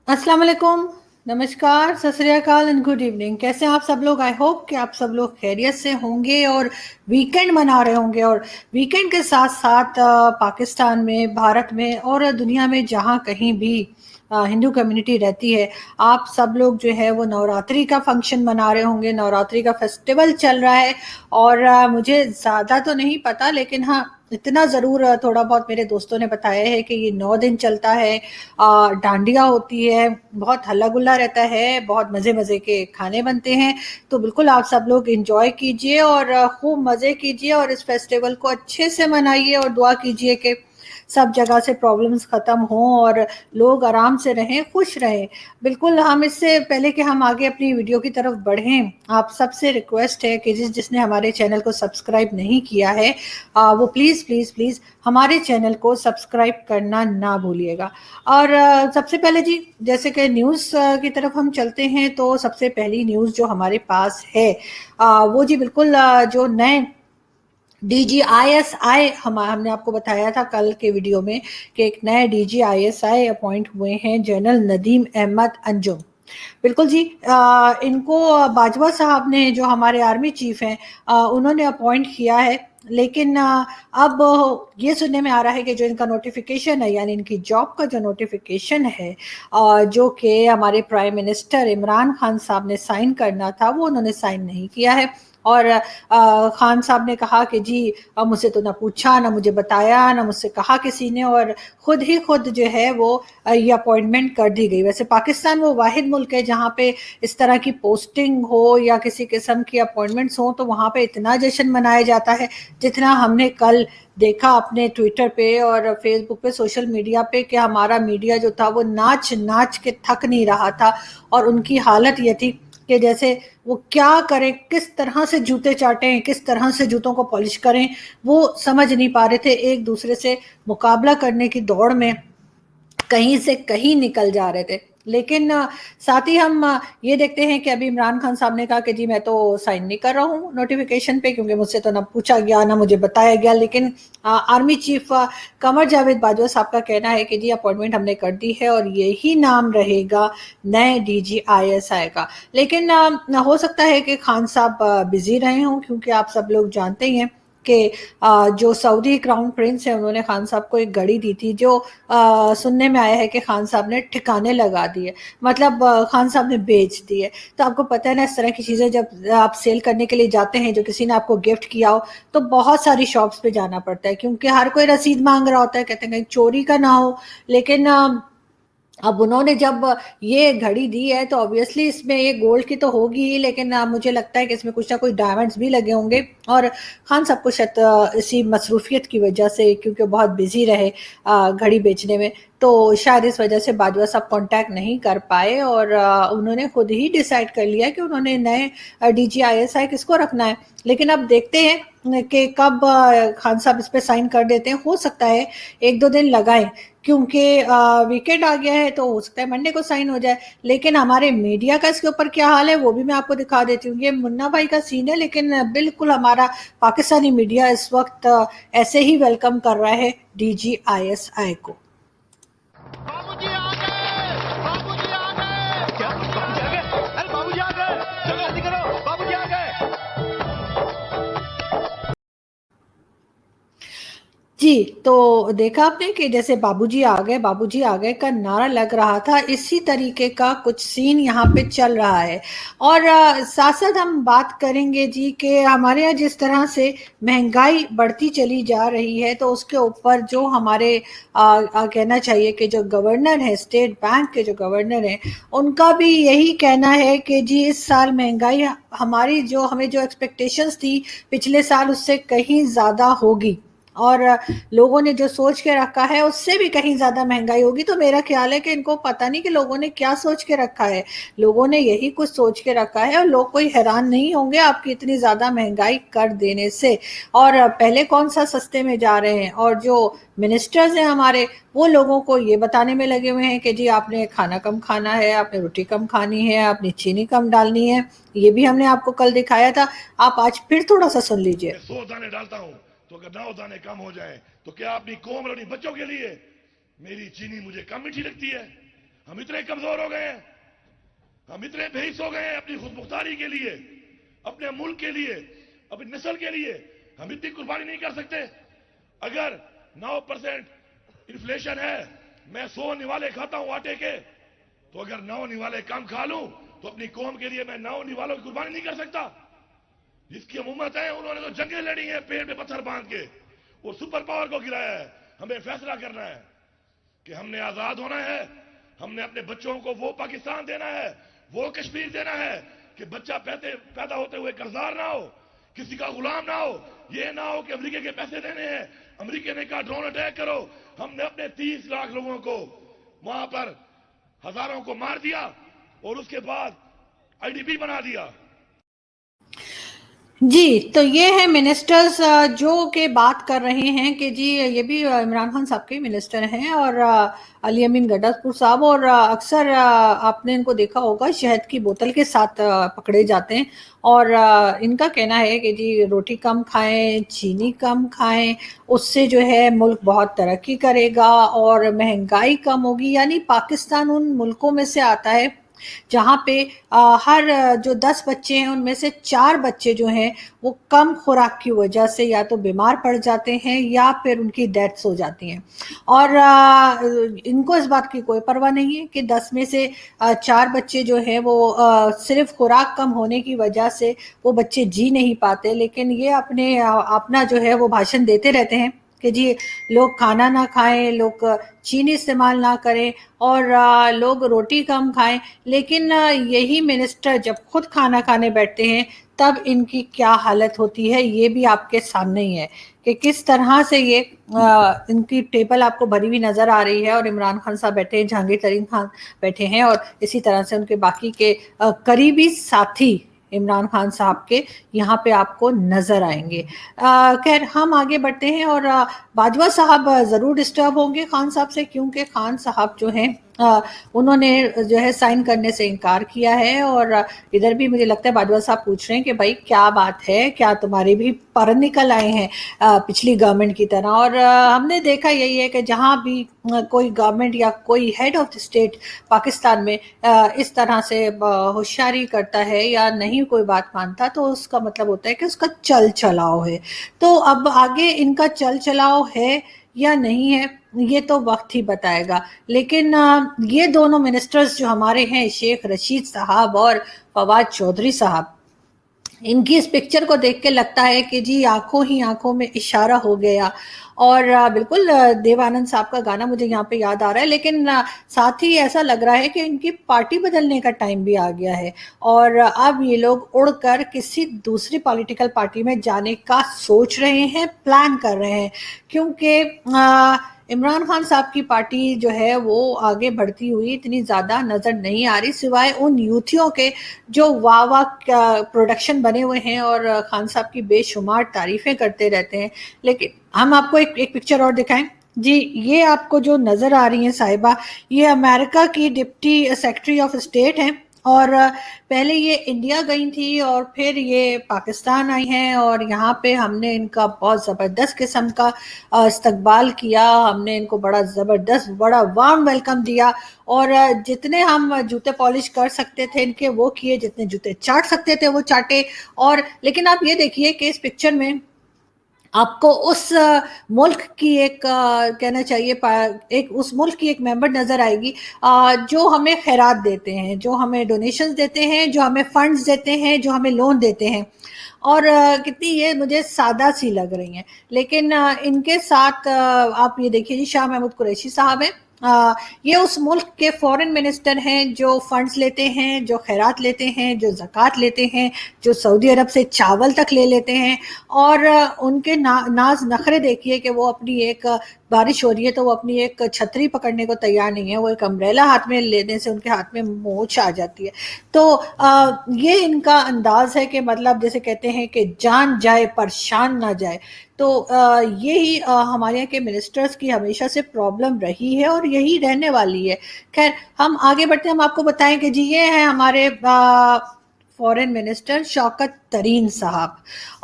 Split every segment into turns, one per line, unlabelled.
अस्सलाम वालेकुम, नमस्कार, सत श्री अकाल एंड गुड इवनिंग। कैसे हैं आप सब लोग? आई होप कि आप सब लोग खैरियत से होंगे और वीकेंड मना रहे होंगे। और वीकेंड के साथ साथ पाकिस्तान में, भारत में और दुनिया में जहाँ कहीं भी हिंदू कम्युनिटी रहती है, आप सब लोग जो है वो नवरात्रि का फंक्शन मना रहे होंगे, नवरात्रि का फेस्टिवल चल रहा है। और मुझे ज़्यादा तो नहीं पता, लेकिन हाँ इतना ज़रूर थोड़ा बहुत मेरे दोस्तों ने बताया है कि ये 9 दिन चलता है। डांडिया होती है, बहुत हल्ला गुल्ला रहता है, बहुत मज़े मज़े के खाने बनते हैं। तो बिल्कुल आप सब लोग इंजॉय कीजिए और खूब मज़े कीजिए और इस फेस्टिवल को अच्छे से मनाइए और दुआ कीजिए कि सब जगह से प्रॉब्लम्स ख़त्म हों और लोग आराम से रहें, खुश रहें। बिल्कुल, हम इससे पहले कि हम आगे अपनी वीडियो की तरफ बढ़ें, आप सबसे रिक्वेस्ट है कि जिसने हमारे चैनल को सब्सक्राइब नहीं किया है, वो प्लीज़ प्लीज़ प्लीज़ हमारे चैनल को सब्सक्राइब करना ना भूलिएगा। और सबसे पहले जी, जैसे कि न्यूज़ की तरफ हम चलते हैं, तो सबसे पहली न्यूज़ जो हमारे पास है वो जी बिल्कुल जो नए DGISI हमने आपको बताया था कल के वीडियो में कि एक नए DGISI अपॉइंट हुए हैं, जनरल नदीम अहमद अंजुम। बिल्कुल जी, इनको बाजवा साहब ने, जो हमारे आर्मी चीफ हैं, उन्होंने अपॉइंट किया है। लेकिन अब ये सुनने में आ रहा है कि जो इनका नोटिफिकेशन है, यानी इनकी जॉब का जो नोटिफिकेशन है, जो कि हमारे प्राइम मिनिस्टर इमरान खान साहब ने साइन करना था, वो उन्होंने साइन नहीं किया है। और खान साहब ने कहा कि जी मुझसे तो ना पूछा, ना मुझे बताया, ना मुझसे कहा किसी ने, और खुद ही खुद जो है वो ये अपॉइंटमेंट कर दी गई। वैसे पाकिस्तान वो वाहिद मुल्क है जहाँ पे इस तरह की पोस्टिंग हो या किसी किस्म की अपॉइंटमेंट्स हो तो वहाँ पे इतना जश्न मनाया जाता है, जितना हमने कल देखा अपने ट्विटर पे और फेसबुक पे, सोशल मीडिया पे, कि हमारा मीडिया जो था वो नाच नाच के थक नहीं रहा था। और उनकी हालत ये थी कि जैसे वो क्या करें, किस तरह से जूते चाटें, किस तरह से जूतों को पॉलिश करें, वो समझ नहीं पा रहे थे। एक दूसरे से मुकाबला करने की दौड़ में कहीं से कहीं निकल जा रहे थे। लेकिन साथ ही हम ये देखते हैं कि अभी इमरान खान साहब ने कहा कि जी मैं तो साइन नहीं कर रहा हूँ नोटिफिकेशन पे, क्योंकि मुझसे तो ना पूछा गया, ना मुझे बताया गया। लेकिन आर्मी चीफ कमर जावेद बाजवा साहब का कहना है कि जी अपॉइंटमेंट हमने कर दी है और यही नाम रहेगा नए DGISI का। लेकिन हो सकता है कि खान साहब बिजी रहे हों, क्योंकि आप सब लोग जानते ही हैं कि जो सऊदी क्राउन प्रिंस है, उन्होंने खान साहब को एक घड़ी दी थी, जो सुनने में आया है कि खान साहब ने ठिकाने लगा दिए, मतलब खान साहब ने बेच दिए। तो आपको पता है ना, इस तरह की चीज़ें जब आप सेल करने के लिए जाते हैं, जो किसी ने आपको गिफ्ट किया हो, तो बहुत सारी शॉप्स पे जाना पड़ता है, क्योंकि हर कोई रसीद मांग रहा होता है, कहते हैं कहीं चोरी का ना हो। लेकिन अब उन्होंने जब ये घड़ी दी है तो ऑब्वियसली इसमें ये गोल्ड की तो होगी ही, लेकिन मुझे लगता है कि इसमें कुछ ना कुछ डायमंड्स भी लगे होंगे। और खान साहब को शायद इसी मसरूफियत की वजह से, क्योंकि बहुत बिजी रहे घड़ी बेचने में, तो शायद इस वजह से बाजवा साहब कांटेक्ट नहीं कर पाए और उन्होंने खुद ही डिसाइड कर लिया कि उन्होंने नए DGISI किसको रखना है। लेकिन अब देखते हैं कि कब खान साहब इस पे साइन कर देते हैं। हो सकता है एक दो दिन लगाएं, क्योंकि वीकेंड आ गया है, तो हो सकता है मंडे को साइन हो जाए। लेकिन हमारे मीडिया का इसके ऊपर क्या हाल है वो भी मैं आपको दिखा देती हूँ। ये मुन्ना भाई का सीन है, लेकिन बिल्कुल हमारा पाकिस्तानी मीडिया इस वक्त ऐसे ही वेलकम कर रहा है DGISI को।
बाबूजी आ गए, बाबूजी आ गए। क्या बाबूजी आ गए? अरे बाबूजी आ गए, चलो जल्दी करो, बाबूजी आ गए।
जी, तो देखा आपने कि जैसे बाबूजी आ गए का नारा लग रहा था, इसी तरीके का कुछ सीन यहाँ पे चल रहा है। और साथ साथ हम बात करेंगे जी कि हमारे यहाँ जिस तरह से महंगाई बढ़ती चली जा रही है, तो उसके ऊपर जो हमारे कहना चाहिए कि जो गवर्नर है, स्टेट बैंक के जो गवर्नर हैं, उनका भी यही कहना है कि जी इस साल महंगाई हमारी, जो हमें जो एक्सपेक्टेशंस थी पिछले साल, उससे कहीं ज़्यादा होगी। और लोगों ने जो सोच के रखा है उससे भी कहीं ज्यादा महंगाई होगी। तो मेरा ख्याल है कि इनको पता नहीं कि लोगों ने क्या सोच के रखा है। लोगों ने यही कुछ सोच के रखा है और लोग कोई हैरान नहीं होंगे आपकी इतनी ज्यादा महंगाई कर देने से। और पहले कौन सा सस्ते में जा रहे हैं, और जो मिनिस्टर्स हैं हमारे, वो लोगों को ये बताने में लगे हुए हैं कि जी आपने खाना कम खाना है, आपने रोटी कम खानी है, आपने चीनी कम डालनी है। ये भी हमने आपको कल दिखाया था, आप आज फिर थोड़ा सा सुन लीजिए।
100 दाने डालता हूं तो अगर 9 दाने कम हो जाए तो क्या अपनी कौम और अपनी बच्चों के लिए मेरी चीनी मुझे कम मीठी लगती है? हम इतने कमजोर हो गए हैं, हम इतने बेहिस हो गए हैं अपनी खुद मुख्तारी के लिए, अपने मुल्क के लिए, अपनी नस्ल के लिए। हम इतनी कुर्बानी नहीं कर सकते। अगर 9% इन्फ्लेशन है, मैं 100 निवाले खाता हूं आटे के, तो अगर 9 निवाले कम खा लूं तो अपनी कौम के लिए मैं 9 निवालों की कुर्बानी नहीं कर सकता। जिसकी हम उम्मत है, उन्होंने तो जंगें लड़ी हैं पेड़ पे पत्थर बांध के, वो सुपर पावर को गिराया है। हमें फैसला करना है कि हमने आजाद होना है, हमने अपने बच्चों को वो पाकिस्तान देना है, वो कश्मीर देना है कि बच्चा पैदा होते हुए कर्जदार ना हो, किसी का गुलाम ना हो। ये ना हो कि अमेरिका के पैसे देने हैं, अमेरिका ने कहा ड्रोन अटैक करो, हमने अपने 30 लाख लोगों को वहां पर हजारों को मार दिया और उसके बाद आईडीपी बना दिया।
जी, तो ये है मिनिस्टर्स जो के बात कर रहे हैं कि जी ये भी इमरान खान साहब के मिनिस्टर हैं, और अली अमीन गड्डापुर साहब, और अक्सर आपने इनको देखा होगा शहद की बोतल के साथ पकड़े जाते हैं, और इनका कहना है कि जी रोटी कम खाएं, चीनी कम खाएं, उससे जो है मुल्क बहुत तरक्की करेगा और महंगाई कम होगी। यानी पाकिस्तान उन मुल्कों में से आता है जहाँ पे हर जो 10 बच्चे हैं उनमें से 4 बच्चे जो हैं वो कम खुराक की वजह से या तो बीमार पड़ जाते हैं या फिर उनकी डेथ्स हो जाती हैं। और इनको इस बात की कोई परवाह नहीं है कि 10 में से 4 बच्चे जो हैं वो सिर्फ खुराक कम होने की वजह से वो बच्चे जी नहीं पाते, लेकिन ये अपना जो है वो भाषण देते रहते हैं कि जी लोग खाना ना खाएं, लोग चीनी इस्तेमाल ना करें, और लोग रोटी कम खाएं। लेकिन यही मिनिस्टर जब खुद खाना खाने बैठते हैं तब इनकी क्या हालत होती है, ये भी आपके सामने ही है कि किस तरह से ये इनकी टेबल आपको भरी हुई नजर आ रही है, और इमरान खान साहब बैठे हैं, जहांगीर तरीन खान बैठे हैं, और इसी तरह से उनके बाकी के करीबी साथी इमरान खान साहब के यहाँ पे आपको नजर आएंगे। खैर हम आगे बढ़ते हैं, और बाजवा साहब ज़रूर डिस्टर्ब होंगे खान साहब से, क्योंकि खान साहब जो हैं उन्होंने जो है साइन करने से इनकार किया है, और इधर भी मुझे लगता है बाजवा साहब पूछ रहे हैं कि भाई क्या बात है, क्या तुम्हारे भी पर निकल आए हैं पिछली गवर्नमेंट की तरह। और हमने देखा यही है कि जहाँ भी कोई गवर्नमेंट या कोई head of the state Pakistan में इस तरह से होशियारी करता है या नहीं कोई बात मानता, तो उसका मतलब होता है कि उसका चल चलाओ है। तो अब आगे इनका चल चलाओ है या नहीं है ये तो वक्त ही बताएगा। लेकिन ये दोनों मिनिस्टर्स जो हमारे हैं, शेख रशीद साहब और फवाद चौधरी साहब, इनकी इस पिक्चर को देख के लगता है कि जी आंखों ही आंखों में इशारा हो गया। और बिल्कुल देव आनंद साहब का गाना मुझे यहाँ पे याद आ रहा है, लेकिन साथ ही ऐसा लग रहा है कि इनकी पार्टी बदलने का टाइम भी आ गया है, और अब ये लोग उड़कर किसी दूसरी पॉलिटिकल पार्टी में जाने का सोच रहे हैं, प्लान कर रहे हैं, क्योंकि इमरान खान साहब की पार्टी जो है वो आगे बढ़ती हुई इतनी ज़्यादा नज़र नहीं आ रही, सिवाय उन यूथियों के जो वाह वाह प्रोडक्शन बने हुए हैं और खान साहब की बेशुमार तारीफ़ें करते रहते हैं। लेकिन हम आपको एक पिक्चर और दिखाएं जी। ये आपको जो नज़र आ रही हैं साहिबा, ये अमेरिका की डिप्टी सेक्रेटरी ऑफ स्टेट हैं, और पहले ये इंडिया गई थी और फिर ये पाकिस्तान आई हैं, और यहाँ पे हमने इनका बहुत ज़बरदस्त किस्म का इस्तकबाल किया, हमने इनको बड़ा ज़बरदस्त बड़ा वार्म वेलकम दिया, और जितने हम जूते पॉलिश कर सकते थे इनके वो किए, जितने जूते चाट सकते थे वो चाटे। और लेकिन आप ये देखिए कि इस पिक्चर में आपको उस मुल्क की एक कहना चाहिए एक उस मुल्क की एक मेंबर नज़र आएगी जो हमें खैरात देते हैं, जो हमें डोनेशंस देते हैं, जो हमें फंड्स देते हैं, जो हमें लोन देते हैं, और कितनी ये मुझे सादा सी लग रही हैं। लेकिन इनके साथ आप ये देखिए जी, शाह महमूद कुरैशी साहब हैं, ये उस मुल्क के फॉरेन मिनिस्टर हैं जो फंड्स लेते हैं, जो खैरात लेते हैं, जो ज़कात लेते हैं, जो सऊदी अरब से चावल तक ले लेते हैं, और उनके नाज नखरे देखिए कि वो अपनी एक बारिश हो रही है तो वो अपनी एक छतरी पकड़ने को तैयार नहीं है, वो एक अम्ब्रेला हाथ में लेने से उनके हाथ में मोच आ जाती है। तो ये इनका अंदाज है कि मतलब जैसे कहते हैं कि जान जाए पर शान ना जाए। तो यही हमारे यहाँ के मिनिस्टर्स की हमेशा से प्रॉब्लम रही है और यही रहने वाली है। खैर हम आगे बढ़ते हैं, हम आपको बताएं कि जी ये है हमारे फॉरेन मिनिस्टर शौकत तरीन साहब।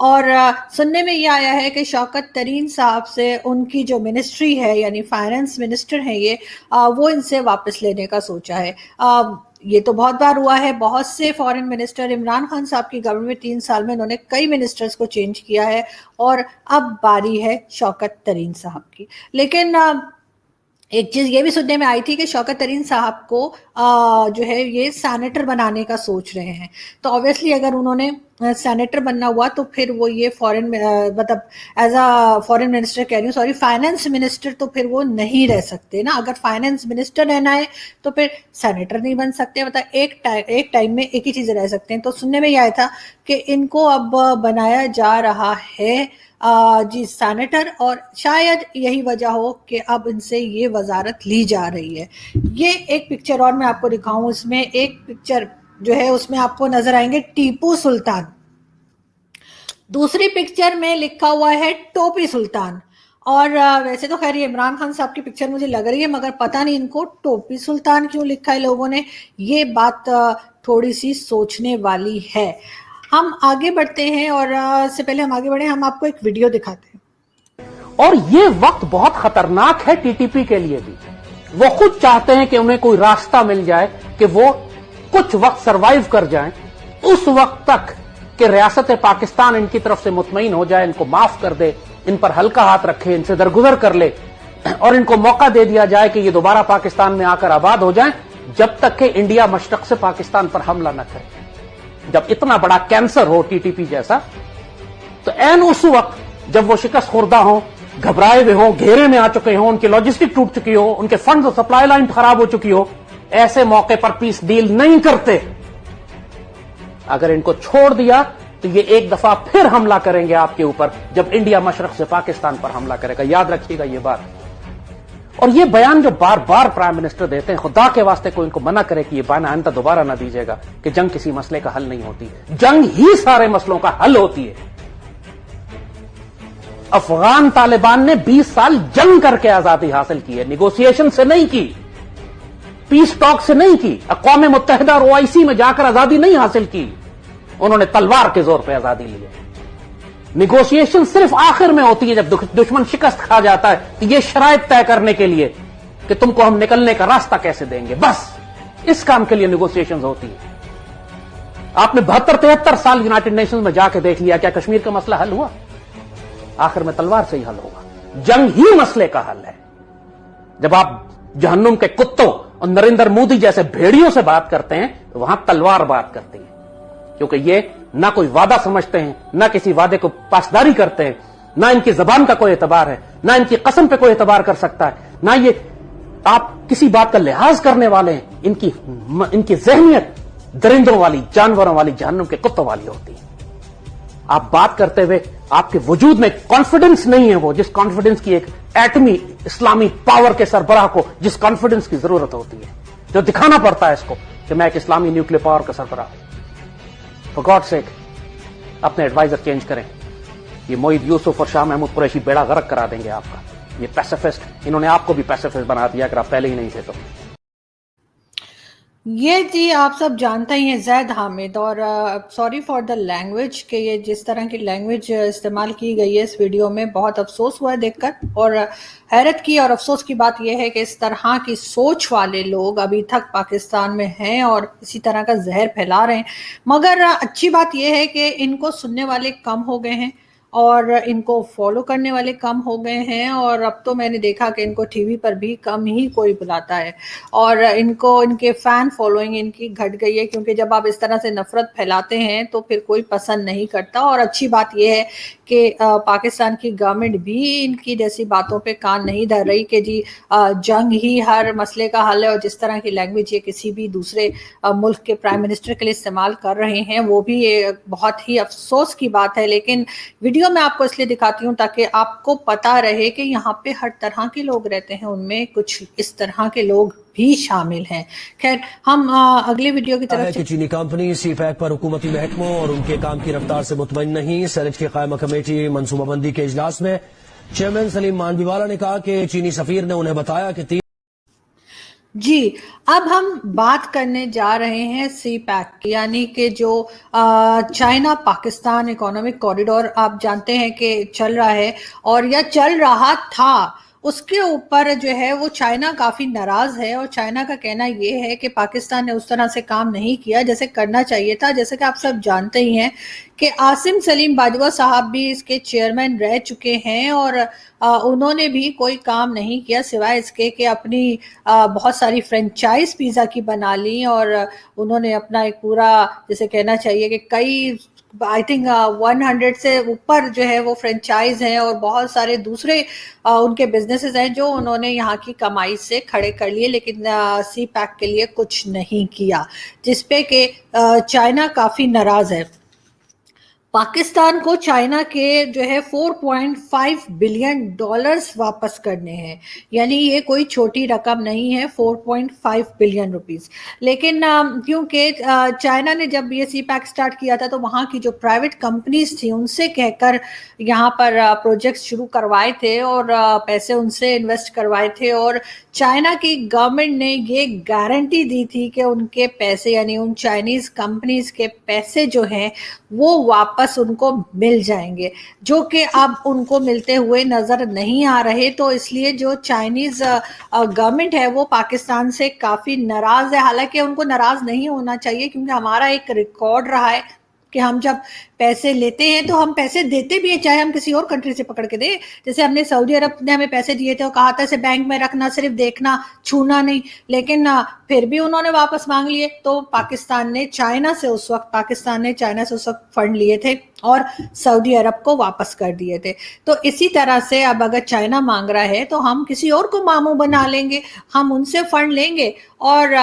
और सुनने में ये आया है कि शौकत तरीन साहब से उनकी जो मिनिस्ट्री है यानी फाइनेंस मिनिस्टर है ये वो इनसे वापस लेने का सोचा है। ये तो बहुत बार हुआ है, बहुत से फॉरेन मिनिस्टर, इमरान खान साहब की गवर्नमेंट में 3 साल में उन्होंने कई मिनिस्टर्स को चेंज किया है और अब बारी है शौकत तरीन साहब की। लेकिन एक चीज ये भी सुनने में आई थी कि शौकत तरीन साहब को जो है ये सेनेटर बनाने का सोच रहे हैं। तो ऑब्वियसली अगर उन्होंने सेनेटर बनना हुआ तो फिर वो ये फॉरेन मतलब एज अ फॉरेन मिनिस्टर कह रही हूँ, सॉरी, फाइनेंस मिनिस्टर तो फिर वो नहीं रह सकते ना। अगर फाइनेंस मिनिस्टर रहना है तो फिर सेनेटर नहीं बन सकते, मतलब एक टाइम में एक ही चीज रह सकते हैं। तो सुनने में ये आया था कि इनको अब बनाया जा रहा है जी सेनेटर, और शायद यही वजह हो कि अब इनसे ये वजारत ली जा रही है। ये एक पिक्चर और मैं आपको दिखाऊं, इसमें एक पिक्चर जो है उसमें आपको नजर आएंगे टीपू सुल्तान, दूसरी पिक्चर में लिखा हुआ है टोपी सुल्तान। और वैसे तो खैर ये इमरान खान साहब की पिक्चर मुझे लग रही है, मगर पता नहीं इनको टोपी सुल्तान क्यों लिखा है लोगों ने। ये बात थोड़ी सी सोचने वाली है। हम आगे बढ़ते हैं और से पहले हम आगे बढ़े, हम आपको एक वीडियो दिखाते हैं।
और ये वक्त बहुत खतरनाक है टीटीपी के लिए भी। वो खुद चाहते हैं कि उन्हें कोई रास्ता मिल जाए कि वो कुछ वक्त सरवाइव कर जाएं, उस वक्त तक कि रियासत पाकिस्तान इनकी तरफ से मुतमईन हो जाए, इनको माफ कर दे, इन पर हल्का हाथ रखे, इनसे दरगुजर कर ले और इनको मौका दे दिया जाए कि ये दोबारा पाकिस्तान में आकर आबाद हो जाएं, जब तक कि इंडिया मशरक से पाकिस्तान पर हमला न करे। जब इतना बड़ा कैंसर हो टीटीपी जैसा, तो ऐन उस वक्त जब वो शिकस्त खुर्दा हो, घबराए हुए हो, घेरे में आ चुके हो, उनकी लॉजिस्टिक टूट चुकी हो, उनके फंड और सप्लाई लाइन खराब हो चुकी हो, ऐसे मौके पर पीस डील नहीं करते। अगर इनको छोड़ दिया तो ये एक दफा फिर हमला करेंगे आपके ऊपर, जब इंडिया मशरक से पाकिस्तान पर हमला करेगा। याद रखिएगा ये बात। और ये बयान जो बार बार प्राइम मिनिस्टर देते हैं, खुदा के वास्ते कोई इनको मना करे कि ये बयान आइंदा दोबारा ना दीजिएगा कि जंग किसी मसले का हल नहीं होती, जंग ही सारे मसलों का हल होती है। अफगान तालिबान ने 20 साल जंग करके आजादी हासिल की है, निगोशिएशन से नहीं की, पीस टॉक से नहीं की, अक़वाम मुत्तहिदा और ओआईसी में जाकर आजादी नहीं हासिल की, उन्होंने तलवार के जोर पर आजादी ली है। निगोशिएशन सिर्फ आखिर में होती है जब दुश्मन शिकस्त खा जाता है, तो ये शराइत तय करने के लिए कि तुमको हम निकलने का रास्ता कैसे देंगे, बस इस काम के लिए निगोशिएशन होती है। आपने 72-73 साल यूनाइटेड नेशंस में जाके देख लिया, क्या कश्मीर का मसला हल हुआ? आखिर में तलवार से ही हल होगा। जंग ही मसले का हल है। जब आप जहन्नुम के कुत्तों और नरेंद्र मोदी जैसे भेड़ियों से बात करते हैं, तो वहां तलवार बात करती है, क्योंकि ये ना कोई वादा समझते हैं, ना किसी वादे को पासदारी करते हैं, ना इनकी जबान का कोई एतबार है, ना इनकी कसम पे कोई एतबार कर सकता है, ना ये आप किसी बात का लिहाज करने वाले हैं। इनकी ज़हनियत दरिंदों वाली, जानवरों वाली, जहन्नुम के कुत्तों वाली होती है। आप बात करते हुए आपके वजूद में कॉन्फिडेंस नहीं है, वो जिस कॉन्फिडेंस की एक एटमी इस्लामी पावर के सरबराह को जिस कॉन्फिडेंस की जरूरत होती है, जो दिखाना पड़ता है इसको कि मैं एक इस्लामी न्यूक्लियर पावर का सरबराह हूं। फॉर गॉड सेक अपने एडवाइजर चेंज करें। ये मोईद यूसुफ और शाह महमूद कुरैशी बेड़ा गर्क करा देंगे आपका। ये पैसिफिस्ट, इन्होंने आपको भी पैसिफिस्ट बना दिया अगर आप पहले ही नहीं थे तो।
ये जी आप सब जानते ही हैं ज़ैद हामिद, और सॉरी फॉर द लैंग्वेज कि ये जिस तरह की लैंग्वेज इस्तेमाल की गई है इस वीडियो में, बहुत अफसोस हुआ है देखकर। और हैरत की और अफसोस की बात यह है कि इस तरह की सोच वाले लोग अभी तक पाकिस्तान में हैं और इसी तरह का जहर फैला रहे हैं। मगर अच्छी बात यह है कि इनको सुनने वाले कम हो गए हैं और इनको फॉलो करने वाले कम हो गए हैं, और अब तो मैंने देखा कि इनको टीवी पर भी कम ही कोई बुलाता है और इनको इनके फैन फॉलोइंग इनकी घट गई है, क्योंकि जब आप इस तरह से नफरत फैलाते हैं तो फिर कोई पसंद नहीं करता। और अच्छी बात यह है कि पाकिस्तान की गवर्नमेंट भी इनकी जैसी बातों पे कान नहीं धर रही कि जी जंग ही हर मसले का हल है, और जिस तरह की लैंग्वेज ये किसी भी दूसरे मुल्क के प्राइम मिनिस्टर के लिए इस्तेमाल कर रहे हैं, वो भी बहुत ही अफसोस की बात है। लेकिन वीडियो मैं आपको इसलिए दिखाती हूँ ताकि आपको पता रहे कि यहाँ पे हर तरह के लोग रहते हैं, उनमें कुछ इस तरह के लोग भी शामिल हैं। खैर हम अगले वीडियो की तरफ
कि चीनी कंपनी सीपैक पर हुकूमती महकमों और उनके काम की रफ्तार से मुतमईन नहीं। सेनेट की कायमा कमेटी मनसूबाबंदी के इजलास में चेयरमैन सलीम मानवीवाला ने कहा कि चीनी सफीर ने उन्हें बताया कि
जी, अब हम बात करने जा रहे हैं सी पैक की, यानी कि जो चाइना पाकिस्तान इकोनॉमिक कॉरिडोर आप जानते हैं कि चल रहा है और या चल रहा था, उसके ऊपर जो है वो चाइना काफ़ी नाराज़ है और चाइना का कहना ये है कि पाकिस्तान ने उस तरह से काम नहीं किया जैसे करना चाहिए था। जैसे कि आप सब जानते ही हैं कि आसिम सलीम बाजवा साहब भी इसके चेयरमैन रह चुके हैं और उन्होंने भी कोई काम नहीं किया सिवाय इसके कि अपनी बहुत सारी फ्रेंचाइज पिज़्ज़ा की बना ली और उन्होंने अपना एक पूरा, जैसे कहना चाहिए कि कई आई थिंक 100 से ऊपर जो है वो फ्रेंचाइज हैं और बहुत सारे दूसरे उनके बिजनेसेस हैं जो उन्होंने यहाँ की कमाई से खड़े कर लिए, लेकिन सी पैक के लिए कुछ नहीं किया, जिसपे कि चाइना काफ़ी नाराज़ है। पाकिस्तान को चाइना के जो है 4.5 बिलियन डॉलर्स वापस करने हैं, यानी ये कोई छोटी रकम नहीं है, 4.5 बिलियन रुपीस। लेकिन क्योंकि चाइना ने जब ये सी पैक स्टार्ट किया था तो वहाँ की जो प्राइवेट कंपनीज थी उनसे कहकर यहाँ पर प्रोजेक्ट्स शुरू करवाए थे और पैसे उनसे इन्वेस्ट करवाए थे और चाइना की गवर्नमेंट ने ये गारंटी दी थी कि उनके पैसे यानी उन चाइनीज कंपनीज के पैसे जो हैं वो वापस उनको मिल जाएंगे, जो कि अब उनको मिलते हुए नजर नहीं आ रहे। तो इसलिए जो चाइनीज गवर्नमेंट है वो पाकिस्तान से काफी नाराज है। हालांकि उनको नाराज नहीं होना चाहिए क्योंकि हमारा एक रिकॉर्ड रहा है कि हम जब पैसे लेते हैं तो हम पैसे देते भी हैं, चाहे हम किसी और कंट्री से पकड़ के दें। जैसे हमने सऊदी अरब ने हमें पैसे दिए थे और कहा था इसे बैंक में रखना, सिर्फ देखना, छूना नहीं, लेकिन फिर भी उन्होंने वापस मांग लिए। तो पाकिस्तान ने चाइना से उस वक्त फंड लिए थे और सऊदी अरब को वापस कर दिए थे। तो इसी तरह से अब अगर चाइना मांग रहा है तो हम किसी और को मामू बना लेंगे, हम उनसे फंड लेंगे और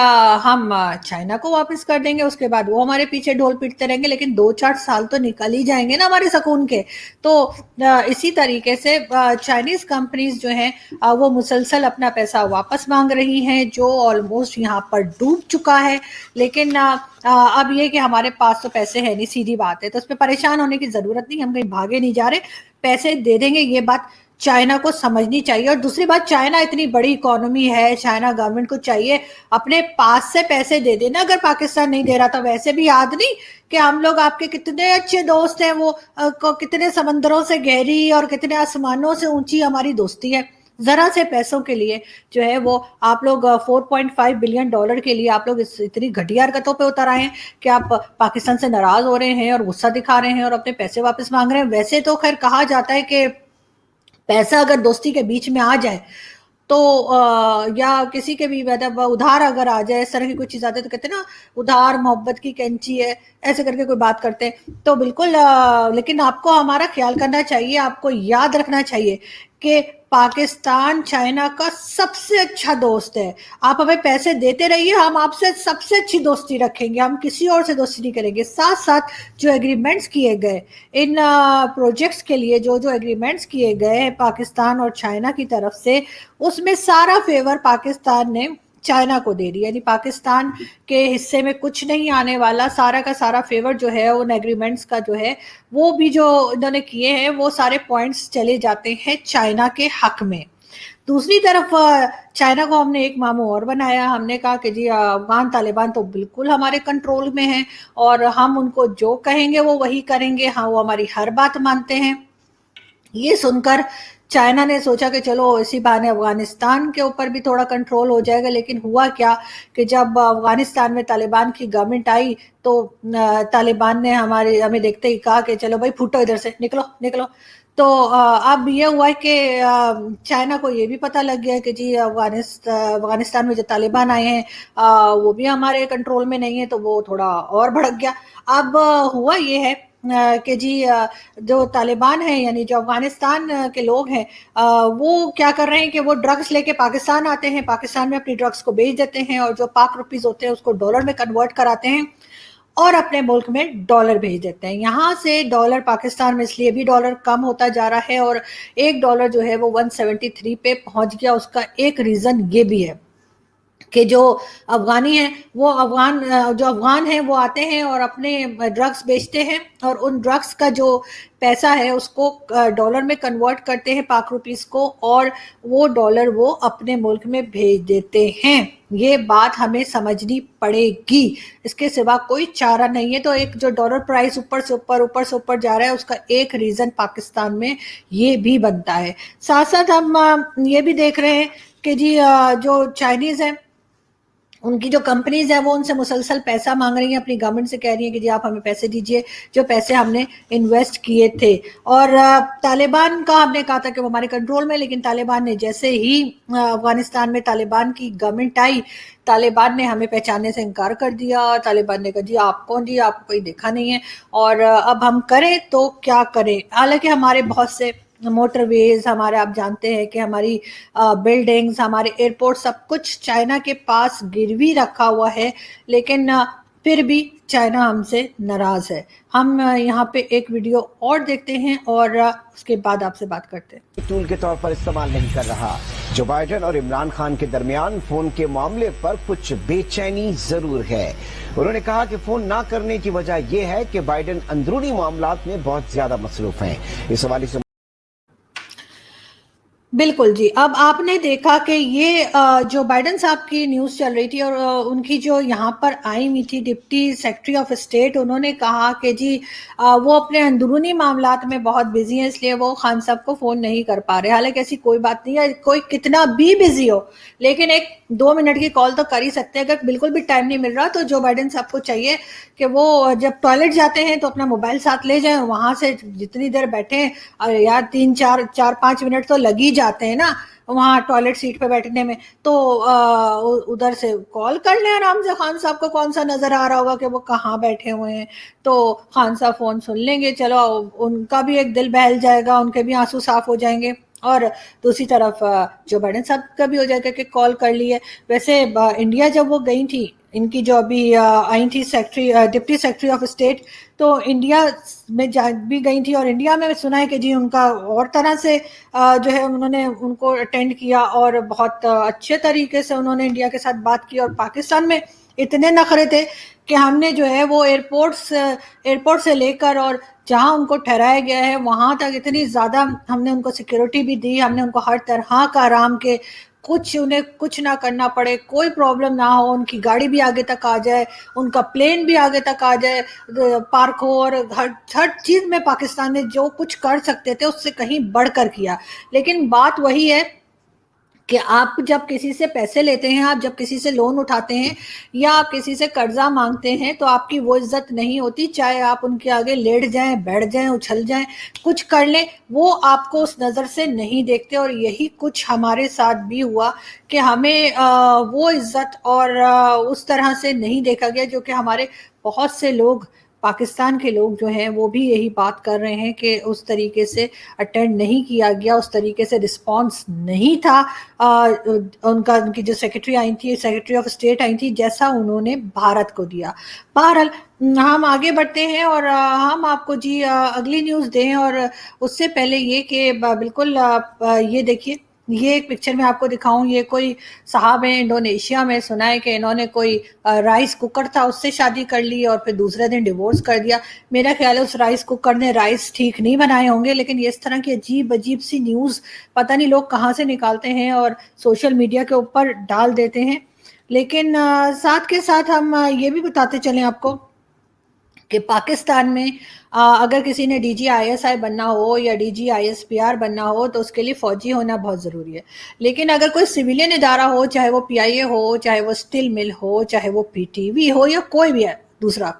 हम चाइना को वापस कर देंगे। उसके बाद वो हमारे पीछे ढोल पीटते रहेंगे, लेकिन 2-4 साल तो निकल ही जाएंगे ना हमारे सुकून के। तो इसी तरीके से चाइनीज कंपनीज जो हैं वो मुसलसल अपना पैसा वापस मांग रही हैं, जो ऑलमोस्ट यहाँ पर डूब चुका है। लेकिन अब ये कि हमारे पास तो पैसे है नहीं, सीधी बात है, तो उस पर परेशान होने की जरूरत नहीं, हम कहीं भागे नहीं जा रहे, पैसे दे देंगे, ये बात चाइना को समझनी चाहिए। और दूसरी बात, चाइना इतनी बड़ी इकोनॉमी है, चाइना गवर्नमेंट को चाहिए अपने पास से पैसे दे देना अगर पाकिस्तान नहीं दे रहा। तो वैसे भी याद नहीं कि हम लोग आपके कितने अच्छे दोस्त हैं, वो कितने समंदरों से गहरी और कितने आसमानों से ऊंची हमारी दोस्ती है। जरा से पैसों के लिए जो है वो आप लोग 4.5 बिलियन डॉलर के लिए आप लोग इतनी घटिया हरकतों पे उतर आए हैं कि आप पाकिस्तान से नाराज हो रहे हैं और गुस्सा दिखा रहे हैं और अपने पैसे वापस मांग रहे हैं। वैसे तो खैर कहा जाता है कि पैसा अगर दोस्ती के बीच में आ जाए तो या किसी के भी मतलब उधार अगर आ जाए, इस तरह की कोई चीज आती है तो कहते हैं ना उधार मोहब्बत की कैंची है, ऐसे करके कोई बात करते हैं तो बिल्कुल। लेकिन आपको हमारा ख्याल करना चाहिए, आपको याद रखना चाहिए कि पाकिस्तान चाइना का सबसे अच्छा दोस्त है। आप हमें पैसे देते रहिए, हम आपसे सबसे अच्छी दोस्ती रखेंगे, हम किसी और से दोस्ती नहीं करेंगे। साथ साथ जो एग्रीमेंट्स किए गए इन प्रोजेक्ट्स के लिए, जो जो एग्रीमेंट्स किए गए पाकिस्तान और चाइना की तरफ से, उसमें सारा फेवर पाकिस्तान ने चाइना को दे दी, यानी पाकिस्तान के हिस्से में कुछ नहीं आने वाला। सारा का सारा फेवर जो है उन एग्रीमेंट्स का जो है वो भी जो इन्होंने किए हैं वो सारे पॉइंट्स चले जाते हैं चाइना के हक में। दूसरी तरफ चाइना को हमने एक मामू और बनाया, हमने कहा कि जी अफगान तालिबान तो बिल्कुल हमारे कंट्रोल में है और हम उनको जो कहेंगे वो वही करेंगे, हाँ वो हमारी हर बात मानते हैं। ये सुनकर चाइना ने सोचा कि चलो इसी बहाने अफगानिस्तान के ऊपर भी थोड़ा कंट्रोल हो जाएगा। लेकिन हुआ क्या कि जब अफगानिस्तान में तालिबान की गवर्नमेंट आई तो तालिबान ने हमें देखते ही कहा कि चलो भाई फूटो इधर से, निकलो निकलो। तो अब ये हुआ है कि चाइना को ये भी पता लग गया कि जी अफगानिस्तान में जो तालिबान आए हैं वो भी हमारे कंट्रोल में नहीं है, तो वो थोड़ा और भड़क गया। अब हुआ ये है कि जी जो तालिबान है यानी जो अफगानिस्तान के लोग हैं वो क्या कर रहे हैं कि वो ड्रग्स लेके पाकिस्तान आते हैं, पाकिस्तान में अपनी ड्रग्स को बेच देते हैं और जो पाक रुपीस होते हैं उसको डॉलर में कन्वर्ट कराते हैं और अपने मुल्क में डॉलर भेज देते हैं। यहाँ से डॉलर पाकिस्तान में इसलिए भी डॉलर कम होता जा रहा है और एक डॉलर जो है वो 173 पे पहुंच गया। उसका एक रीजन ये भी है کہ جو افغانی ہیں وہ جو افغان ہیں وہ آتے ہیں اور اپنے ڈرگس بیچتے ہیں اور ان ڈرگس کا جو پیسہ ہے اس کو ڈالر میں کنورٹ کرتے ہیں پاک روپیز کو اور وہ ڈالر وہ اپنے ملک میں بھیج دیتے ہیں. یہ بات ہمیں سمجھنی پڑے گی, اس کے سوا کوئی چارہ نہیں ہے. تو ایک جو ڈالر پرائس اوپر سے اوپر جا رہا ہے اس کا ایک ریزن پاکستان میں یہ بھی بنتا ہے. ساتھ ساتھ ہم یہ بھی دیکھ رہے ہیں کہ جی جو چائنیز ہیں ان کی جو کمپنیز ہیں وہ ان سے مسلسل پیسہ مانگ رہی ہیں, اپنی گورنمنٹ سے کہہ رہی ہیں کہ جی آپ ہمیں پیسے دیجئے جو پیسے ہم نے انویسٹ کیے تھے. اور طالبان کا ہم نے کہا تھا کہ وہ ہمارے کنٹرول میں, لیکن طالبان نے جیسے ہی افغانستان میں طالبان کی گورنمنٹ آئی, طالبان نے ہمیں پہچاننے سے انکار کر دیا. طالبان نے کہا جی آپ کون, جی آپ کو کوئی دیکھا نہیں ہے, اور اب ہم کریں تو کیا کریں. حالانکہ ہمارے بہت سے موٹر ویز, ہمارے آپ جانتے ہیں کہ ہماری بلڈنگز, ہمارے ایئرپورٹ سب کچھ چائنا کے پاس گروی رکھا ہوا ہے, لیکن پھر بھی چائنا ہم سے ناراض ہے. ہم یہاں پہ ایک ویڈیو اور دیکھتے ہیں اور اس کے بعد آپ سے بات کرتے ہیں.
ٹول کے طور پر استعمال نہیں کر رہا. جو بائیڈن اور عمران خان کے درمیان فون کے معاملے پر کچھ بے چینی ضرور ہے. انہوں نے کہا کہ فون نہ کرنے کی وجہ یہ ہے کہ بائیڈن اندرونی معاملات میں بہت زیادہ مصروف ہیں. اس حوالے سے
بالکل جی. اب آپ نے دیکھا کہ یہ جو بائیڈن صاحب کی نیوز چل رہی تھی اور ان کی جو یہاں پر آئی ہوئی تھی ڈپٹی سیکرٹری آف اسٹیٹ, انہوں نے کہا کہ جی وہ اپنے اندرونی معاملات میں بہت بزی ہیں اس لیے وہ خان صاحب کو فون نہیں کر پا رہے. حالانکہ ایسی کوئی بات نہیں ہے, کوئی کتنا بھی بزی ہو لیکن ایک 2 منٹ کی کال تو کر ہی سکتے ہیں. اگر بالکل بھی ٹائم نہیں مل رہا تو جو بائیڈن صاحب کو چاہیے کہ وہ جب ٹوائلٹ جاتے ہیں تو اپنا موبائل ساتھ لے جائیں, وہاں سے جتنی دیر بیٹھیں, یار 3-4-5 منٹ تو لگ ہی جاتے ہیں نا وہاں ٹوائلٹ سیٹ پہ بیٹھنے میں, تو ادھر سے کال کر لیں آرام سے. خان صاحب کو کون سا نظر آ رہا ہوگا کہ وہ کہاں بیٹھے ہوئے ہیں, تو خان صاحب فون سن لیں گے, چلو ان کا بھی ایک دل بہل جائے گا, ان کے بھی آنسو صاف ہو جائیں گے, اور دوسری طرف جو بائیڈن صاحب کا بھی ہو جائے گا کہ کال کر لی ہے. ویسے انڈیا جب وہ گئی تھی, ان کی جو ابھی آئی تھی ڈپٹی سیکرٹری آف اسٹیٹ, تو انڈیا میں بھی گئی تھی, اور انڈیا میں سنا ہے کہ جی ان کا اور طرح سے جو ہے انہوں نے ان کو اٹینڈ کیا اور بہت اچھے طریقے سے انہوں نے انڈیا کے ساتھ بات کی. اور پاکستان میں اتنے نخرے تھے کہ ہم نے جو ہے وہ ایئرپورٹ سے لے کر اور جہاں ان کو ٹھہرایا گیا ہے وہاں تک اتنی زیادہ ہم نے ان کو سیکیورٹی بھی دی, ہم نے ان کو ہر طرح کا آرام کے انہیں کچھ نہ کرنا پڑے, کوئی پرابلم نہ ہو, ان کی گاڑی بھی آگے تک آ جائے, ان کا پلین بھی آگے تک آ جائے, پارک ہو, اور ہر چیز میں پاکستان نے جو کچھ کر سکتے تھے اس سے کہیں بڑھ کر کیا. لیکن بات وہی ہے کہ آپ جب کسی سے پیسے لیتے ہیں, آپ جب کسی سے لون اٹھاتے ہیں یا آپ کسی سے قرضہ مانگتے ہیں تو آپ کی وہ عزت نہیں ہوتی, چاہے آپ ان کے آگے لیٹ جائیں, بیٹھ جائیں, اچھل جائیں, کچھ کر لیں, وہ آپ کو اس نظر سے نہیں دیکھتے. اور یہی کچھ ہمارے ساتھ بھی ہوا کہ ہمیں وہ عزت اور اس طرح سے نہیں دیکھا گیا جو کہ ہمارے بہت سے لوگ, پاکستان کے لوگ جو ہیں وہ بھی یہی بات کر رہے ہیں کہ اس طریقے سے اٹینڈ نہیں کیا گیا, اس طریقے سے رسپانس نہیں تھا ان کی جو سیکرٹری آئی تھی, سیکرٹری آف اسٹیٹ آئی تھی, جیسا انہوں نے بھارت کو دیا. بہرحال ہم آگے بڑھتے ہیں اور ہم آپ کو جی اگلی نیوز دیں, اور اس سے پہلے یہ کہ بالکل یہ دیکھیے, یہ ایک پکچر میں آپ کو دکھاؤں, یہ کوئی صاحب ہیں انڈونیشیا میں, سنا ہے کہ انہوں نے کوئی رائس کوکر تھا اس سے شادی کر لی اور پھر دوسرے دن ڈیورس کر دیا. میرا خیال ہے اس رائس کوکر نے رائس ٹھیک نہیں بنائے ہوں گے, لیکن اس طرح کی عجیب سی نیوز پتہ نہیں لوگ کہاں سے نکالتے ہیں اور سوشل میڈیا کے اوپر ڈال دیتے ہیں. لیکن ساتھ کے ساتھ ہم یہ بھی بتاتے چلیں آپ کو کہ پاکستان میں اگر کسی نے D G I S I بننا ہو یا D G I S P R بننا ہو تو اس کے لیے فوجی ہونا بہت ضروری ہے. لیکن اگر کوئی سویلین ادارہ ہو, چاہے وہ پی آئی اے ہو, چاہے وہ اسٹیل مل ہو, چاہے وہ پی ٹی وی ہو یا کوئی بھی ہے دوسرا,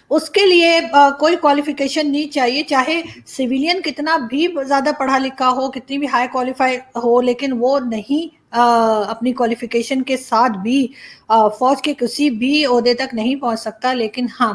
اس کے لیے کوئی کوالیفیکیشن نہیں چاہیے, چاہے سویلین کتنا بھی زیادہ پڑھا لکھا ہو, کتنی بھی ہائی کوالیفائی ہو, لیکن وہ نہیں اپنی کوالیفیکیشن کے ساتھ بھی فوج کے کسی بھی عہدے تک نہیں پہنچ سکتا. لیکن ہاں,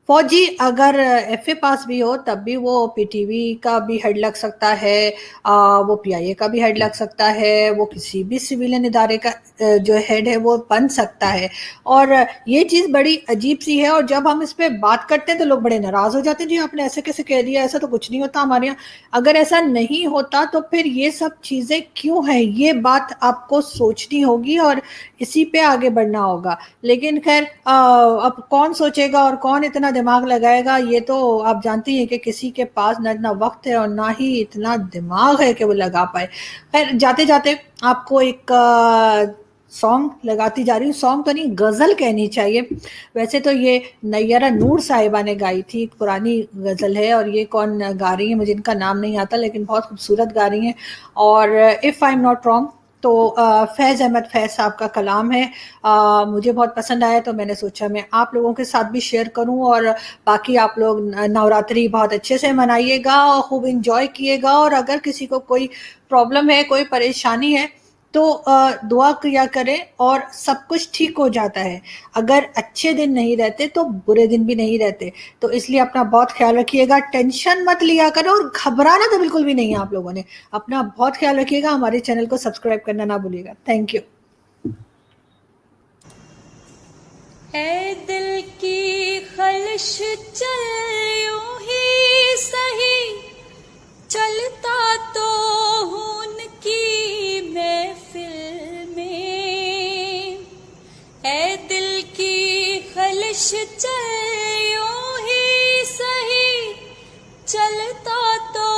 फौजी अगर एफए पास भी हो तब भी वो पीटीवी का भी हेड लग सकता है, वो पीआईए का भी हेड लग सकता है, वो किसी भी सिविलियन इदारे का जो हेड है वो बन सकता है। और ये चीज़ बड़ी अजीब सी है, और जब हम इस पे बात करते हैं तो लोग बड़े नाराज़ हो जाते हैं, जी आपने ऐसे कैसे कह दिया, ऐसा तो कुछ नहीं होता हमारे यहाँ। अगर ऐसा नहीं होता तो फिर ये सब चीज़ें क्यों हैं, ये बात आपको सोचनी होगी और इसी पे आगे बढ़ना होगा। लेकिन खैर अब कौन सोचेगा और कौन इतना दिमाग लगाएगा, ये तो आप जानती हैं कि किसी के पास ना इतना वक्त है और ना ही इतना दिमाग है कि वो लगा पाए। खैर जाते जाते आपको एक सॉन्ग लगाती जा रही हूँ, सॉन्ग तो नहीं गज़ल कहनी चाहिए। वैसे तो ये नैयरा नूर साहिबा ने गाई थी, एक पुरानी गज़ल है, और ये कौन गा रही है मुझे इनका नाम नहीं आता, लेकिन बहुत खूबसूरत गा रही हैं। और if I am not wrong तो फैज़ अहमद फैज़ साहब का कलाम है। मुझे बहुत पसंद आया तो मैंने सोचा मैं आप लोगों के साथ भी शेयर करूं। और बाकी आप लोग नवरात्रि बहुत अच्छे से मनाइएगा और खूब इंजॉय कीजिएगा। और अगर किसी को कोई प्रॉब्लम है, कोई परेशानी है, तो दुआ किया करें और सब कुछ ठीक हो जाता है। अगर अच्छे दिन नहीं रहते तो बुरे दिन भी नहीं रहते, तो इसलिए अपना बहुत ख्याल रखिएगा, टेंशन मत लिया करो और घबराना तो बिल्कुल भी नहीं है आप लोगों ने। अपना बहुत ख्याल रखिएगा, हमारे चैनल को सब्सक्राइब करना ना भूलिएगा। Thank you.
ऐ दिल की खलिश चल यूं ही सही, चलता तो हूं उनकी महफिल में। ऐ दिल की खलिश चल यूं ही सही, चलता तो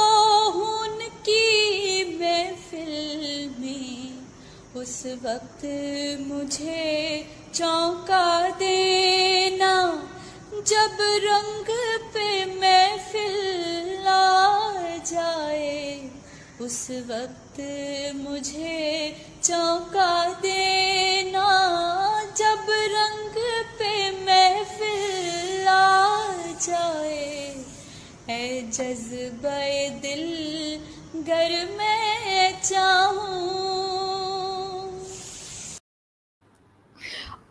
हूं उनकी महफिल में। उस वक्त मुझे चौंका देना जब रंग पे महफिल आ जाए। उस वक्त मुझे चौंका देना जब रंग पे महफिल आ जाए। ऐ जज्बे दिल गर मैं चाहूं।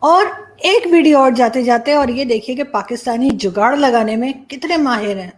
और एक वीडियो और जाते जाते, और ये देखिए कि पाकिस्तानी जुगाड़ लगाने में कितने माहिर हैं।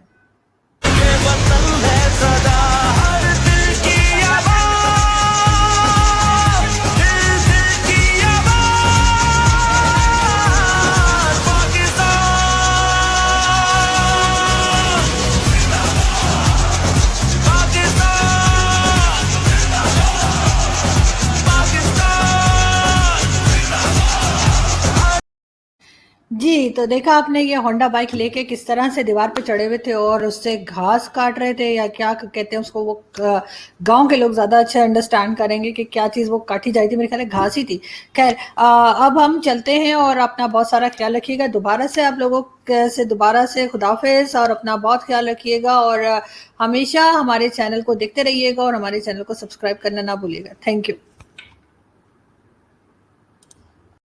जी, तो देखा आपने ये होंडा बाइक लेके किस तरह से दीवार पे चढ़े हुए थे और उससे घास काट रहे थे, या क्या कहते हैं उसको, वो गांव के लोग ज़्यादा अच्छे अंडरस्टैंड करेंगे कि क्या चीज़ वो काटी जाती थी। मेरे ख्याल है घास ही थी। खैर अब हम चलते हैं और अपना बहुत सारा ख्याल रखिएगा। दोबारा से आप लोगों से दोबारा से खुदाफिज, और अपना बहुत ख्याल रखिएगा। और हमेशा हमारे चैनल को देखते रहिएगा और हमारे चैनल को सब्सक्राइब करना ना भूलिएगा। Thank you.